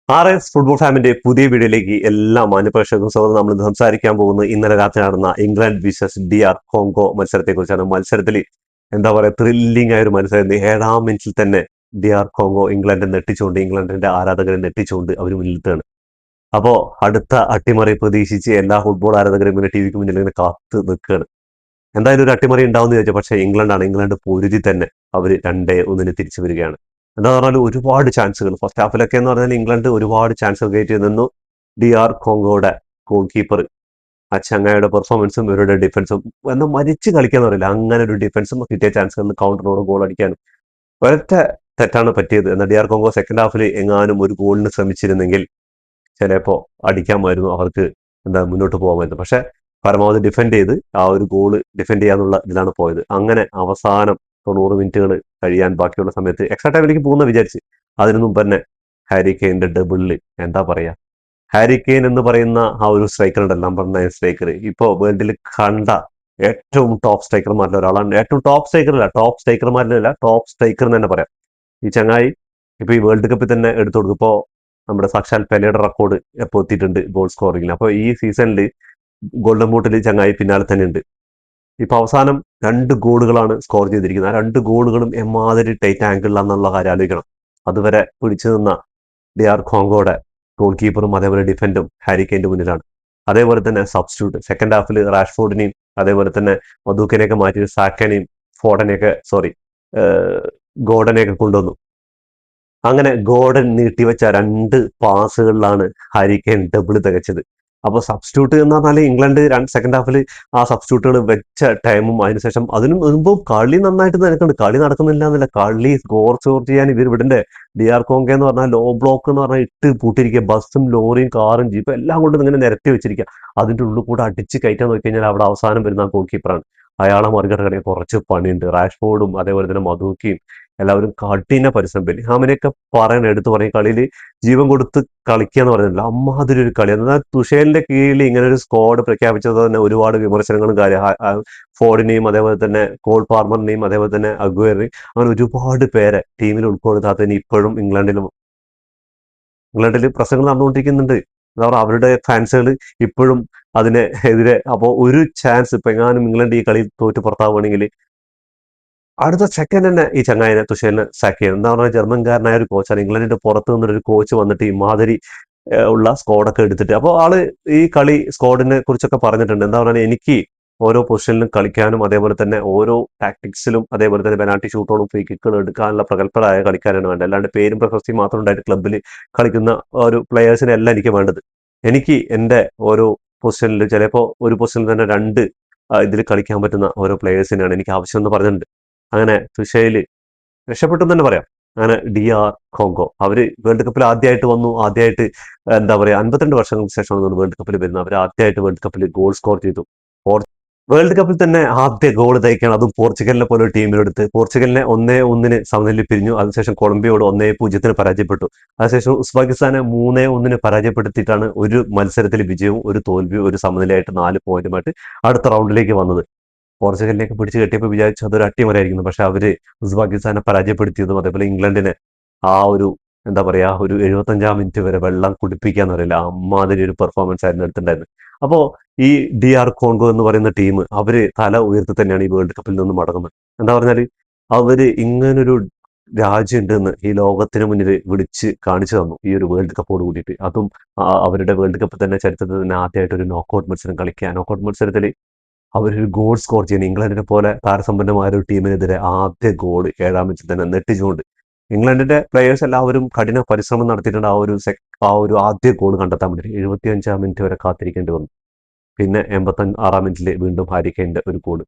RS football ഫാമിന്റെ പുതിയ വീഡിയോയിലേക്ക് എല്ലാ മാന്യപ്രേക്ഷകർക്കും സ്വാഗതം. നമ്മൾ ഇന്ന് സംസാരിക്കാൻ പോകുന്നത് ഇന്നലെ രാത്രി നടന്ന ഇംഗ്ലണ്ട് വിസസ് DR കോങ്കോ മത്സരത്തെക്കുറിച്ചാണ്. മത്സരത്തിൽ എന്താ പറയുക, ത്രില്ലിംഗ് ആയ ഒരു മത്സരം. 7-ാം മിനിറ്റിൽ തന്നെ DR കോങ്കോ ഇംഗ്ലണ്ടിനെ നെട്ടിച്ചുകൊണ്ട്, ഇംഗ്ലണ്ടിന്റെ ആരാധകരെ നെട്ടിച്ചുകൊണ്ട് അവർ മുന്നിലെത്തുകയാണ്. അപ്പോ അടുത്ത അട്ടിമറി പ്രതീക്ഷിച്ച് എല്ലാ ഫുട്ബോൾ ആരാധകരും ഇങ്ങനെ ടിവിക്ക് മുന്നിൽ ഇങ്ങനെ കാത്ത് നിൽക്കുകയാണ്. എന്തായാലും ഒരു അട്ടിമറി ഉണ്ടാവുമെന്ന് ചോദിച്ചാൽ, പക്ഷേ ഇംഗ്ലണ്ട് പൊരുതി തന്നെ അവർ 2-1 തിരിച്ചു വരികയാണ്. എന്താ പറഞ്ഞാൽ ഒരുപാട് ചാൻസുകൾ ഫസ്റ്റ് ഹാഫിലൊക്കെ എന്ന് പറഞ്ഞാൽ ഇംഗ്ലണ്ട് ഒരുപാട് ചാൻസുകൾ ക്രിയേറ്റ് ചെയ്ത് നിന്നു. DR കോങ്കോയുടെ ഗോൾ കീപ്പർ ആ ചങ്ങായിയുടെ പെർഫോമൻസും ഇവരുടെ ഡിഫൻസും എന്നാൽ മരിച്ച് കളിക്കാന്ന് പറയില്ല, അങ്ങനെ ഒരു ഡിഫൻസും കിട്ടിയ ചാൻസുകളിൽ കൗണ്ടറോട് ഗോൾ അടിക്കാനും ഒരൊറ്റ തെറ്റാണ് പറ്റിയത്. എന്നാൽ DR കോങ്കോ സെക്കൻഡ് ഹാഫിൽ എങ്ങാനും ഒരു ഗോളിന് ശ്രമിച്ചിരുന്നെങ്കിൽ ചിലപ്പോൾ അടിക്കാമായിരുന്നു, അവർക്ക് എന്താ മുന്നോട്ട് പോകാമായിരുന്നു. പക്ഷെ പരമാവധി ഡിഫെൻഡ് ചെയ്ത് ആ ഒരു ഗോള് ഡിഫെൻഡ് ചെയ്യാന്നുള്ള ഇതിലാണ് പോയത്. അങ്ങനെ അവസാനം 90 മിനിറ്റുകൾ കഴിയാൻ ബാക്കിയുള്ള സമയത്ത് എക്സ്ട്രാ ടൈമിലേക്ക് പോകുന്ന വിചാരിച്ച്, അതിനു മുമ്പ് തന്നെ ഹാരി കെയിന്റെ ഡബിളില് എന്താ പറയാ, ഹാരി കെയിൻ എന്ന് പറയുന്ന ആ ഒരു സ്ട്രൈക്കർ ഉണ്ടല്ലോ, നമ്പർ 9 സ്ട്രൈക്കർ, ഇപ്പോൾ വേൾഡിൽ കണ്ട ഏറ്റവും ടോപ്പ് സ്ട്രൈക്കർമാരിൽ ഒരാളാണ്. ഏറ്റവും ടോപ്പ് സ്ട്രൈക്കറല്ല, ടോപ്പ് സ്ട്രൈക്കർമാരിലല്ല, ടോപ്പ് സ്ട്രൈക്കർ എന്ന് തന്നെ പറയാം. ഈ ചങ്ങായി ഇപ്പൊ ഈ വേൾഡ് കപ്പിൽ തന്നെ എടുത്തു കൊടുക്കും. ഇപ്പോ നമ്മുടെ സാക്ഷാൽ പെലെയുടെ റെക്കോർഡ് എപ്പോൾ എത്തിയിട്ടുണ്ട് ഗോൾ സ്കോറിംഗിൽ. അപ്പോൾ ഈ സീസണിൽ ഗോൾഡൻ ബൂട്ടിൽ ചങ്ങായി പിന്നാലെ തന്നെ ഉണ്ട്. ഇപ്പൊ അവസാനം 2 ഗോളുകളാണ് സ്കോർ ചെയ്തിരിക്കുന്നത്. ആ 2 ഗോളുകളും എമ്മാതിരി ടൈറ്റ് ആംഗിളിലാണെന്നുള്ള കാര്യം ആലോചിക്കണം. അതുവരെ പിടിച്ചു നിന്ന DR കോങ്കോയുടെ ഗോൾ കീപ്പറും അതേപോലെ ഡിഫൻഡും ഹാരി കെയിന്റെ മുന്നിലാണ്. അതേപോലെ തന്നെ സബ്സ്റ്റിറ്റ്യൂട്ട് സെക്കൻഡ് ഹാഫിൽ റാഷ്ഫോർഡിനെയും അതേപോലെ തന്നെ മദൂക്കനെയൊക്കെ മാറ്റി സാക്കനെയും ഫോർഡനെയൊക്കെ ഗോർഡനെയൊക്കെ കൊണ്ടുവന്നു. അങ്ങനെ ഗോർഡൻ നീട്ടിവെച്ച 2 പാസുകളിലാണ് ഹാരി കെയിൻ ഡബിൾ തികച്ചത്. അപ്പോൾ സബ്സ്റ്റിറ്റ്യൂട്ട് എന്ന് പറഞ്ഞാൽ ഇംഗ്ലണ്ട് സെക്കൻഡ് ഹാഫിൽ ആ സബ്സ്റ്റിറ്റ്യൂട്ടുകൾ വെച്ച ടൈമും അതിനുശേഷം അതിനും മുമ്പും കളി നന്നായിട്ട് നടക്കുന്നുണ്ട്. കളി നടക്കുന്നില്ല എന്നല്ല, കളി സ്കോർ ചെയ്യാൻ ഇവർ വിടണ്ടേ. DR കോങ്കോ എന്ന് പറഞ്ഞാൽ ലോ ബ്ലോക്ക് എന്ന് പറഞ്ഞാൽ ഇട്ട് പൂട്ടിരിക്കുക, ബസ്സും ലോറിയും കാറും ജീപ്പും എല്ലാം കൊണ്ട് ഇങ്ങനെ നിരത്തി വെച്ചിരിക്കുക. അതിന്റെ ഉള്ളിൽ കൂടെ അടിച്ച് കയറ്റാൻ നോക്കി കഴിഞ്ഞാൽ അവിടെ അവസാനം വരുന്ന ഗോൾ കീപ്പറാണ്. അയാളെ മറികടക്കണേ കുറച്ച് പണിയുണ്ട്. റാഷ്ഫോർഡും അതേപോലെ തന്നെ മദൂക്കിയും എല്ലാവരും കഠിന പരിശ്രമം. ബെല്ലിഹാമിനെയൊക്കെ എടുത്തു പറയും, കളിയിൽ ജീവൻ കൊടുത്ത് കളിക്കുക എന്ന് പറയുന്നില്ല, അമ്മാതിരി ഒരു കളി. എന്നാൽ തുഷേലിന്റെ കീഴിൽ ഇങ്ങനെ ഒരു സ്ക്വാഡ് പ്രഖ്യാപിച്ചത് തന്നെ ഒരുപാട് വിമർശനങ്ങളും കാര്യം. ഫോർഡിനെയും അതേപോലെ തന്നെ കോൾ പാർമറിനെയും അതേപോലെ തന്നെ അഗ്വേറിനെയും അങ്ങനെ ഒരുപാട് പേരെ ടീമിൽ ഉൾക്കൊള്ളുത്താത്തതിന് ഇപ്പോഴും ഇംഗ്ലണ്ടിൽ പ്രശ്നങ്ങൾ നടന്നുകൊണ്ടിരിക്കുന്നുണ്ട്. എന്താ പറയുക, അവരുടെ ഫാൻസുകൾ ഇപ്പോഴും അതിനെ എതിരെ. അപ്പോൾ ഒരു ചാൻസ് ഇപ്പൊ എങ്ങാനും ഇംഗ്ലണ്ട് ഈ കളി തോറ്റ് പുറത്താവുകയാണെങ്കിൽ അടുത്ത സെക്കൻഡ് തന്നെ ഈ ചങ്ങായിനെ തുഷേലിനെ സാക്ക് ചെയ്യണം. എന്താ പറഞ്ഞാൽ ജർമ്മൻകാരനായ ഒരു കോച്ചാണ്. ഇംഗ്ലണ്ടിന്റെ പുറത്തു നിന്നൊരു കോച്ച് വന്നിട്ട് ഈ മാതിരി ഉള്ള സ്ക്വാഡൊക്കെ എടുത്തിട്ട്, അപ്പോൾ ആള് ഈ കളി സ്ക്വാഡിനെ കുറിച്ചൊക്കെ പറഞ്ഞിട്ടുണ്ട്. എന്താ പറഞ്ഞാൽ എനിക്ക് ഓരോ പൊസിഷനിലും കളിക്കാനും അതേപോലെ തന്നെ ഓരോ ടാക്ടിക്സിലും അതേപോലെ തന്നെ പെനാൾട്ടി ഷൂട്ടുകളും ഫ്രീ കിക്കുകളും എടുക്കാനുള്ള പ്രഗത്ഭരായ കളിക്കാരാണ് വേണ്ടത്. അല്ലാണ്ട് പേരും പ്രശസ്തിയും മാത്രം ഉണ്ടായിട്ട് ക്ലബ്ബിൽ കളിക്കുന്ന ഒരു പ്ലെയേഴ്സിനെ അല്ല എനിക്ക് വേണ്ടത്. എനിക്ക് എൻ്റെ ഓരോ പൊസിഷനിൽ ചിലപ്പോൾ ഒരു പൊസിഷനിൽ തന്നെ 2 ഇതിൽ കളിക്കാൻ പറ്റുന്ന ഓരോ പ്ലെയേഴ്സിനാണ് എനിക്ക് ആവശ്യം എന്ന് പറഞ്ഞിട്ടുണ്ട്. അങ്ങനെ തുഷയില് രക്ഷപ്പെട്ടു എന്ന് തന്നെ പറയാം. അങ്ങനെ DR കോങ്കോ അവര് വേൾഡ് കപ്പിൽ ആദ്യമായിട്ട് വന്നു. ആദ്യമായിട്ട് എന്താ പറയാ, 52 വർഷങ്ങൾക്ക് ശേഷമാണ് വേൾഡ് കപ്പിൽ വരുന്നത്. അവർ ആദ്യമായിട്ട് വേൾഡ് കപ്പിൽ ഗോൾ സ്കോർ ചെയ്തു. വേൾഡ് കപ്പിൽ തന്നെ ആദ്യ ഗോൾ തയ്ക്കണം, അതും പോർച്ചുഗലിനെ പോലെ ഒരു ടീമിലെടുത്ത്. പോർച്ചുഗലിനെ 1-1 സമനിലയിൽ പിരിഞ്ഞു. അതിനുശേഷം കൊളംബിയയോട് 1-0 പരാജയപ്പെട്ടു. അതിനുശേഷം ഉസ്ബെക്കിസ്ഥാനെ 3-1 പരാജയപ്പെടുത്തിയിട്ടാണ് ഒരു മത്സരത്തിൽ വിജയവും ഒരു തോൽവിയും ഒരു സമനിലയായിട്ട് 4 പോയിന്റുമായിട്ട് അടുത്ത റൗണ്ടിലേക്ക് വന്നത്. പോർച്ചുഗലിലേക്ക് പിടിച്ചു കെട്ടിയപ്പോൾ വിചാരിച്ചു അതൊരു അട്ടിമറിയായിരിക്കുന്നു. പക്ഷെ അവര് ഉസ്ബെക്കിസ്ഥാനെ പരാജയപ്പെടുത്തിയതും അതേപോലെ ഇംഗ്ലണ്ടിനെ ആ ഒരു എന്താ പറയാ, ഒരു 75-ാം മിനിറ്റ് വരെ വെള്ളം കുടിപ്പിക്കാന്ന് പറയില്ല, അമ്മാതിരി ഒരു പെർഫോമൻസ് ആയിരുന്നു എടുത്തിട്ടുണ്ടായിരുന്നത്. അപ്പോ ഈ DR കോങ്കോ എന്ന് പറയുന്ന ടീം അവര് തല ഉയർത്തി തന്നെയാണ് ഈ വേൾഡ് കപ്പിൽ നിന്ന് മടങ്ങുന്നത്. എന്താ പറഞ്ഞാല് അവര് ഇങ്ങനൊരു രാജ്യം ഉണ്ടെന്ന് ഈ ലോകത്തിന് മുന്നിൽ വിളിച്ച് കാണിച്ചു തന്നു ഈ ഒരു വേൾഡ് കപ്പോട് കൂടിയിട്ട്. അതും അവരുടെ വേൾഡ് കപ്പ് തന്നെ ചരിത്രത്തിൽ തന്നെ ആദ്യമായിട്ട് ഒരു നോക്കൌട്ട് മത്സരം കളിക്കുക. നോക്കൌട്ട് മത്സരത്തിൽ അവരൊരു ഗോൾ സ്കോർ ചെയ്യുന്നത്, ഇംഗ്ലണ്ടിനെ പോലെ താരസമ്പന്നമായ ഒരു ടീമിനെതിരെ ആദ്യ ഗോൾ 7-ാം മിനിറ്റിൽ തന്നെ നെട്ടിച്ചുകൊണ്ട്. ഇംഗ്ലണ്ടിന്റെ പ്ലേയേഴ്സ് എല്ലാവരും കഠിന പരിശ്രമം നടത്തിയിട്ടുണ്ട് ആ ഒരു ആദ്യ ഗോൾ കണ്ടെത്താൻ വേണ്ടി. 75-ാം മിനിറ്റ് വരെ കാത്തിരിക്കേണ്ടി വന്നു. പിന്നെ 86-ാം മിനിറ്റിൽ വീണ്ടും ഹാരി കെയിന്റെ ഒരു ഗോൾ.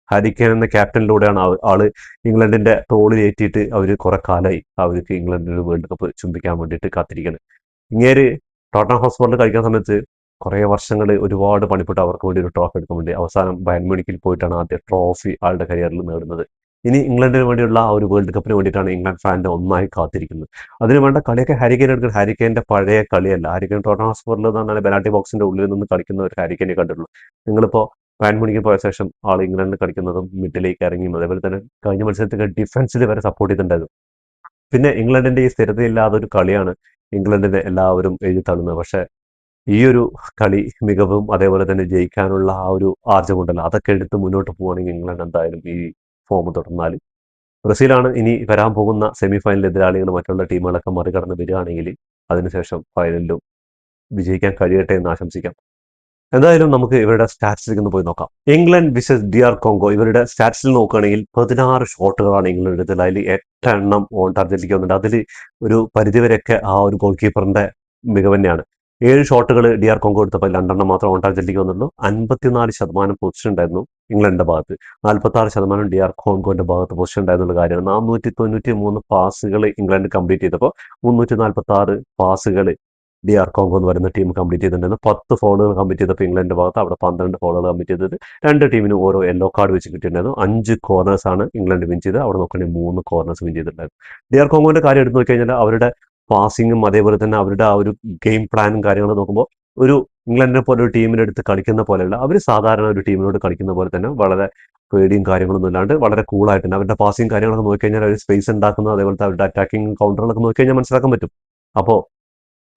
ഹാരി കെയിൻ എന്ന ക്യാപ്റ്റനിലൂടെയാണ് ആള് ഇംഗ്ലണ്ടിന്റെ തോളിൽ ഏറ്റിയിട്ട് അവർ കുറെ കാലമായി അവർക്ക് ഇംഗ്ലണ്ടിന്റെ വേൾഡ് കപ്പ് ചുംബിക്കാൻ വേണ്ടിയിട്ട് കാത്തിരിക്കുന്നത്. ഇങ്ങേര് ടോട്ടൻഹാം ഹോട്ട്സ്പറിൽ കളിക്കുന്ന സമയത്ത് കുറേ വർഷങ്ങൾ ഒരുപാട് പണിപ്പെട്ട് അവർക്ക് വേണ്ടി ഒരു ട്രോഫി എടുക്കാൻ വേണ്ടി അവസാനം ബയൺ മ്യൂണിക്കിൽ പോയിട്ടാണ് ആദ്യ ട്രോഫി ആളുടെ കരിയറിൽ നേടുന്നത്. ഇനി ഇംഗ്ലണ്ടിന് വേണ്ടിയുള്ള ആ ഒരു വേൾഡ് കപ്പിന് വേണ്ടിയിട്ടാണ് ഇംഗ്ലണ്ട് ഫാൻ്റെ ഒന്നായി കാത്തിരിക്കുന്നത്. അതിന് വേണ്ട കളിയൊക്കെ ഹാരി കെയിൻ എടുക്കുന്നത്. ഹാരി കെയിന്റെ പഴയ കളിയല്ല. ഹാരി കെയിൻ ടോട്ടൻഹാം ഹോട്ട്സ്പറിൽ നിന്നാണ് പെനാൽറ്റി ബോക്സിന്റെ ഉള്ളിൽ നിന്ന് കളിക്കുന്ന ഒരു ഹാരി കെയിനെ കണ്ടിട്ടുള്ളൂ. നിങ്ങളിപ്പോൾ ബയൺ മ്യൂണിക്കിൽ പോയ ശേഷം ആൾ ഇംഗ്ലണ്ടിൽ കളിക്കുന്നതും മിഡിലേക്ക് ഇറങ്ങിയും അതേപോലെ തന്നെ കഴിഞ്ഞ മത്സരത്തിൽ ഡിഫൻസിൽ വരെ സപ്പോർട്ട് ചെയ്തിട്ടുണ്ടായിരുന്നു. പിന്നെ ഇംഗ്ലണ്ടിന്റെ ഈ സ്ഥിരതയില്ലാതെ ഒരു കളിയാണ് ഇംഗ്ലണ്ടിനെ എല്ലാവരും എഴുതിത്തള്ളുന്നത്. പക്ഷേ ഈ ഒരു കളി മികവും അതേപോലെ തന്നെ ജയിക്കാനുള്ള ആ ഒരു ആർജവമുണ്ടല്ലോ, അതൊക്കെ എടുത്ത് മുന്നോട്ട് പോവുകയാണെങ്കിൽ ഇംഗ്ലണ്ട് എന്തായാലും ഈ ഫോം തുടർന്നാൽ ബ്രസീലാണ് ഇനി വരാൻ പോകുന്ന സെമി ഫൈനൽ എതിരാളികൾ മറ്റുള്ള ടീമുകളൊക്കെ മറികടന്ന് വരികയാണെങ്കിൽ അതിനുശേഷം ഫൈനലിലും വിജയിക്കാൻ കഴിയട്ടെ എന്ന് ആശംസിക്കാം. എന്തായാലും നമുക്ക് ഇവരുടെ സ്റ്റാറ്റ്സിലേക്ക് ഒന്ന് പോയി നോക്കാം. ഇംഗ്ലണ്ട് വിസസ് DR കോങ്കോ, ഇവരുടെ സ്റ്റാറ്റ്സിൽ നോക്കുകയാണെങ്കിൽ 16 ഷോട്ടുകളാണ് ഇംഗ്ലണ്ട് എടുത്തത്. അതിൽ 8 എണ്ണം ഓൺ ടാർഗറ്റിലേക്ക് വന്നിട്ടുണ്ട്. അതിൽ ഒരു പരിധിവരെയൊക്കെ ആ ഒരു ഗോൾ കീപ്പറിന്റെ മികവ് തന്നെയാണ്. 7 ഷോട്ടുകൾ DR കോങ്കോ എടുത്തപ്പോൾ 2 എണ്ണം മാത്രം ഓൺ ടാർഗറ്റിലേക്ക് വന്നുള്ളൂ. 54% പൊസിഷൻ ഉണ്ടായിരുന്നു ഇംഗ്ലണ്ടിന്റെ ഭാഗത്ത്, 46% DR കോങ്കോന്റെ ഭാഗത്ത് പൊസിഷൻ ഉണ്ടായിരുന്നുള്ള കാര്യമാണ്. 493 പാസുകൾ ഇംഗ്ലണ്ട് കംപ്ലീറ്റ് ചെയ്തപ്പോൾ 346 പാസുകൾ DR കോങ്കോ എന്ന് പറയുന്ന ടീം കംപ്ലീറ്റ് ചെയ്തിട്ടുണ്ടായിരുന്നു. 10 ഫോളുകൾ കംപ്ലീറ്റ് ചെയ്തപ്പോൾ ഇംഗ്ലണ്ടിന്റെ ഭാഗത്ത് അവിടെ 12 ഫോളുകൾ കംപ്ലീറ്റ് ചെയ്തത്. 2 ടീമിനും ഓരോ യെല്ലോ കാർഡ് വെച്ച് കിട്ടിയിട്ടുണ്ടായിരുന്നു. 5 കോർണേഴ്സ് ആണ് ഇംഗ്ലണ്ട് വിൻ ചെയ്തത്. അവിടെ നോക്കുകയാണെങ്കിൽ 3 കോർണേഴ്സ് വിൻ ചെയ്തിട്ടുണ്ടായിരുന്നു. DR കോങ്കോന്റെ കാര്യം എടുത്ത് നോക്കിക്കഴിഞ്ഞാൽ അവരുടെ പാസിങ്ങും അതേപോലെ തന്നെ അവരുടെ ആ ഒരു ഗെയിം പ്ലാനും കാര്യങ്ങളും നോക്കുമ്പോൾ ഒരു ഇംഗ്ലണ്ടിനെ പോലെ ഒരു ടീമിന്റെ അടുത്ത് കളിക്കുന്ന പോലെയല്ല, അവർ സാധാരണ ഒരു ടീമിനോട് കളിക്കുന്ന പോലെ തന്നെ വളരെ പേടിയും കാര്യങ്ങളൊന്നും ഇല്ലാണ്ട് വളരെ കൂളായിട്ട് തന്നെ അവരുടെ പാസിങ് കാര്യങ്ങളൊക്കെ നോക്കിക്കഴിഞ്ഞാൽ അവർ സ്പേസ് ഉണ്ടാക്കുന്നത്, അതേപോലത്തെ അവരുടെ അറ്റാക്കിങ് കൗണ്ടറുകളൊക്കെ നോക്കിക്കഴിഞ്ഞാൽ മനസ്സിലാക്കാൻ പറ്റും. അപ്പോൾ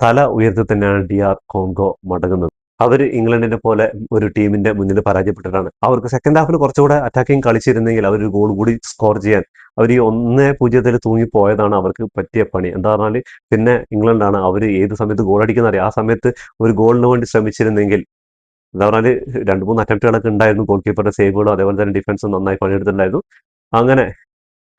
തല ഉയർത്തി തന്നെയാണ് DR കോങ്കോ മടങ്ങുന്നത്. അവർ ഇംഗ്ലണ്ടിനെ പോലെ ഒരു ടീമിന്റെ മുന്നിൽ പരാജയപ്പെട്ടിട്ടാണ്. അവർക്ക് സെക്കൻഡ് ഹാഫിൽ കുറച്ചുകൂടെ അറ്റാക്കിങ് കളിച്ചിരുന്നെങ്കിൽ അവർ ഒരു ഗോൾ കൂടി സ്കോർ ചെയ്യാൻ അവർ ഈ 1-0 തൂങ്ങിപ്പോയതാണ് അവർക്ക് പറ്റിയ പണി. എന്താ പറഞ്ഞാൽ പിന്നെ ഇംഗ്ലണ്ടാണ് അവർ ഏത് സമയത്ത് ഗോൾ അടിക്കുന്ന അറിയാം. ആ സമയത്ത് ഒരു ഗോളിന് വേണ്ടി ശ്രമിച്ചിരുന്നെങ്കിൽ, എന്താ പറഞ്ഞാൽ 2-3 അറ്റംപ്റ്റുകളൊക്കെ ഉണ്ടായിരുന്നു. ഗോൾ കീപ്പറുടെ സേവുകളും അതേപോലെ തന്നെ ഡിഫൻസും നന്നായി പണിയെടുത്തിട്ടുണ്ടായിരുന്നു. അങ്ങനെ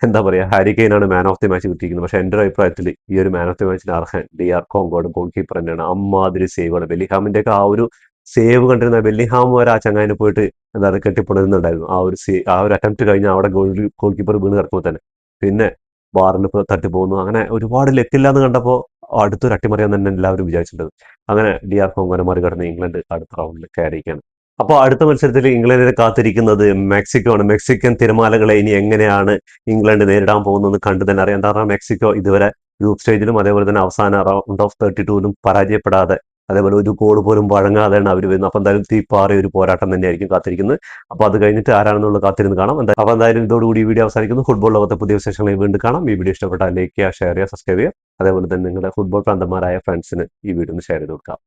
എന്താ പറയുക, ഹാരി കെയ്നാണ് മാൻ ഓഫ് ദി മാച്ച് കിട്ടിയിരിക്കുന്നത്. പക്ഷേ എൻ്റെ ഒരു അഭിപ്രായത്തിൽ ഈ ഒരു മാൻ ഓഫ് ദി മാച്ചിന് അർഹൻ DR കോങ്കോയുടെ ഗോൾ കീപ്പർ തന്നെയാണ്. അമ്മാതിരി സേവുകൾ, ബെല്ലിഹാമിന്റെ ഒക്കെ ആ ഒരു സേവ് കണ്ടിരുന്ന ബെല്ലിഹാം വരെ ആ ചങ്ങായിനെ പോയിട്ട് എന്താ പറയുക കെട്ടിപ്പൊടുന്നുണ്ടായിരുന്നു. ആ ഒരു അറ്റംപ്റ്റ് കഴിഞ്ഞാൽ അവിടെ ഗോൾ കീപ്പർ വീണ് കിടക്കുമ്പോൾ തന്നെ പിന്നെ ബാറിൽ തട്ടി പോകുന്നു. അങ്ങനെ ഒരുപാട് ലെക്കില്ലാന്ന് കണ്ടപ്പോൾ അടുത്തൊരു അട്ടിമറിയാന്ന് തന്നെ എല്ലാവരും വിചാരിച്ചിട്ടുണ്ട്. അങ്ങനെ DR കോങ്കോനെ മറികടന്ന് ഇംഗ്ലണ്ട് അടുത്ത റൗണ്ടിൽ കയറിയിരിക്കുകയാണ്. അപ്പോൾ അടുത്ത മത്സരത്തിൽ ഇംഗ്ലണ്ടിനെ കാത്തിരിക്കുന്നത് മെക്സിക്കോ ആണ്. മെക്സിക്കൻ തിരമാലകളെ ഇനി എങ്ങനെയാണ് ഇംഗ്ലണ്ട് നേരിടാൻ പോകുന്നത് കണ്ടു തന്നെ അറിയാം. കാരണം മെക്സിക്കോ ഇതുവരെ ഗ്രൂപ്പ് സ്റ്റേജിലും അതേപോലെ തന്നെ അവസാന റൗണ്ട് ഓഫ് 32ലും പരാജയപ്പെടാതെ, അതേപോലെ ഒരു ഗോൾ പോലും വഴങ്ങാതെയാണ് അവർ വരുന്നത്. അപ്പോൾ എന്തായാലും തീപ്പാറിയ ഒരു പോരാട്ടം തന്നെയായിരിക്കും കാത്തിരിക്കുന്നത്. അപ്പോൾ അത് കഴിഞ്ഞിട്ട് ആരാണെന്നുള്ള കാത്തിരുന്ന് കാണാം. അപ്പോൾ എന്തായാലും ഇതോടുകൂടി ഈ വീഡിയോ അവസാനിക്കുന്നു. ഫുട്ബോൾ ലോകത്തെ പുതിയ വിശേഷങ്ങളിൽ വീണ്ടും കാണാം. ഈ വീഡിയോ ഇഷ്ടപ്പെട്ടാൽ ലൈക്ക് ചെയ്യുക, ഷെയർ ചെയ്യുക, സബ്സ്ക്രൈബ് ചെയ്യുക. അതേപോലെ തന്നെ നിങ്ങളുടെ ഫുട്ബോൾ പ്രാന്തന്മാരായ ഫ്രണ്ട്സിന് ഈ വീഡിയോ ഒന്ന് ഷെയർ ചെയ്ത് കൊടുക്കാം.